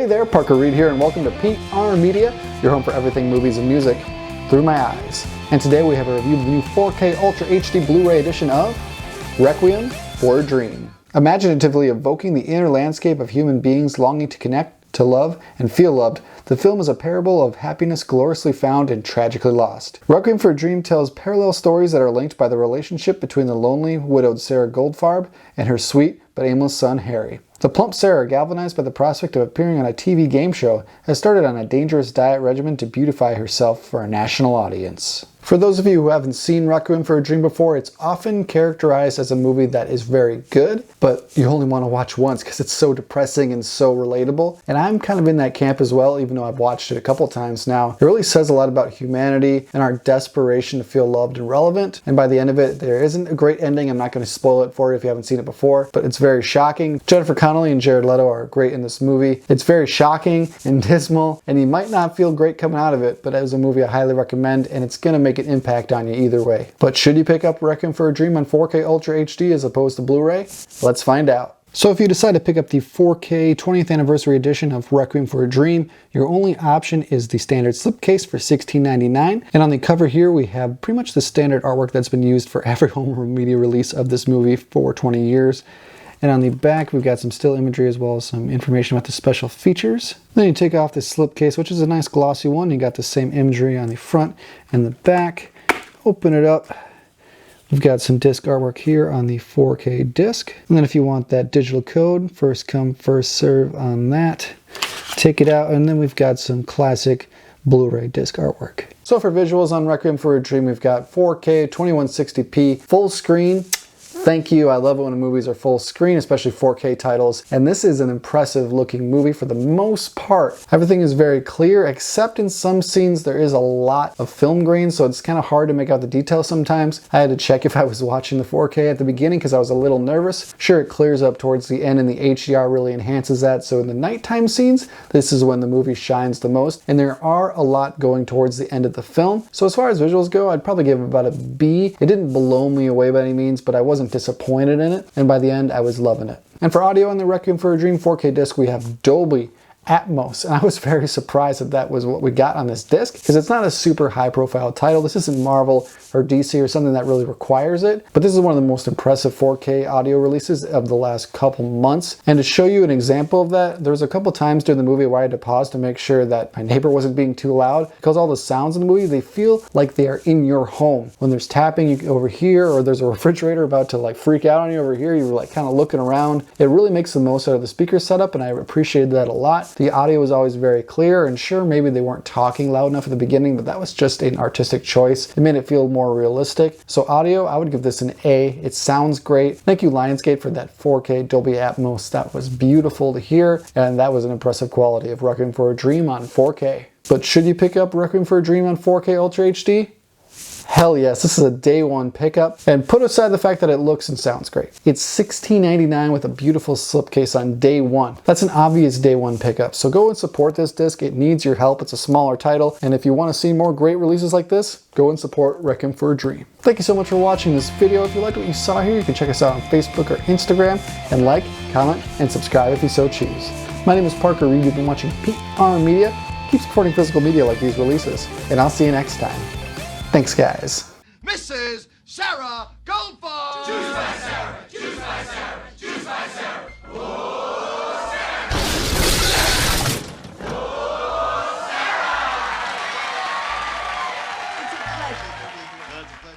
Hey there, Parker Reed here, and welcome to PR Media, your home for everything movies and music through my eyes. And today we have a review of the new 4K Ultra HD Blu-Ray edition of Requiem for a Dream. Imaginatively evoking the inner landscape of human beings longing to connect, to love, and feel loved, the film is a parable of happiness gloriously found and tragically lost. Requiem for a Dream tells parallel stories that are linked by the relationship between the lonely, widowed Sarah Goldfarb and her sweet but aimless son Harry. The plump Sarah, galvanized by the prospect of appearing on a TV game show, has started on a dangerous diet regimen to beautify herself for a national audience. For those of you who haven't seen Requiem for a Dream before, it's often characterized as a movie that is very good, but you only want to watch once because it's so depressing and so relatable. And I'm kind of in that camp as well, even though I've watched it a couple times now. It really says a lot about humanity and our desperation to feel loved and relevant. And by the end of it, there isn't a great ending. I'm not going to spoil it for you if you haven't seen it before, but it's very shocking. Jennifer Connelly and Jared Leto are great in this movie. It's very shocking and dismal, and you might not feel great coming out of it, but as a movie I highly recommend, and it's going to make an impact on you either way. But should you pick up Requiem for a Dream on 4K Ultra HD as opposed to Blu-ray? Let's find out. So if you decide to pick up the 4K 20th anniversary edition of Requiem for a Dream, your only option is the standard slipcase for $16.99. And on the cover here, we have pretty much the standard artwork that's been used for every home media release of this movie for 20 years. And on the back, we've got some still imagery as well as some information about the special features. Then you take off this slipcase, which is a nice glossy one. You got the same imagery on the front and the back. Open it up. We've got some disc artwork here on the 4K disc. And then if you want that digital code, first come, first serve on that. Take it out, and then we've got some classic Blu-ray disc artwork. So for visuals on Requiem for a Dream, we've got 4K 2160p full screen. Thank you. I love it when movies are full screen, especially 4K titles. And this is an impressive looking movie for the most part. Everything is very clear, except in some scenes there is a lot of film grain, so it's kind of hard to make out the details sometimes. I had to check if I was watching the 4K at the beginning because I was a little nervous. Sure, it clears up towards the end and the HDR really enhances that. So in the nighttime scenes, this is when the movie shines the most. And there are a lot going towards the end of the film. So as far as visuals go, I'd probably give it about a B. It didn't blow me away by any means, but I wasn't disappointed in it, and by the end I was loving it. And for audio on the Requiem for a Dream 4K disc, we have Dolby Atmos, and I was very surprised that that was what we got on this disc because it's not a super high profile title. This isn't Marvel or DC or something that really requires it, but this is one of the most impressive 4K audio releases of the last couple months. And to show you an example of that, there was a couple times during the movie where I had to pause to make sure that my neighbor wasn't being too loud because all the sounds in the movie, they feel like they are in your home. When there's tapping over here, or there's a refrigerator about to like freak out on you over here, you're like kind of looking around. It really makes the most out of the speaker setup, and I appreciated that a lot. The audio was always very clear, and sure, maybe they weren't talking loud enough at the beginning, but that was just an artistic choice. It made it feel more realistic. So audio, I would give this an A. It sounds great. Thank you, Lionsgate, for that 4K Dolby Atmos. That was beautiful to hear, and that was an impressive quality of Requiem for a Dream on 4K. But should you pick up Requiem for a Dream on 4K Ultra HD? Hell yes, this is a day one pickup. And put aside the fact that it looks and sounds great. It's $16.99 with a beautiful slipcase on day one. That's an obvious day one pickup. So go and support this disc. It needs your help. It's a smaller title. And if you want to see more great releases like this, go and support Requiem for a Dream. Thank you so much for watching this video. If you liked what you saw here, you can check us out on Facebook or Instagram and like, comment, and subscribe if you so choose. My name is Parker Reed. You've been watching PR Media. Keep supporting physical media like these releases. And I'll see you next time. Thanks, guys. Mrs. Sarah Goldfarb! Choose my Sarah! Choose my Sarah! Choose my Sarah! Oh, Sarah! Oh, Sarah! It's a pleasure to be here.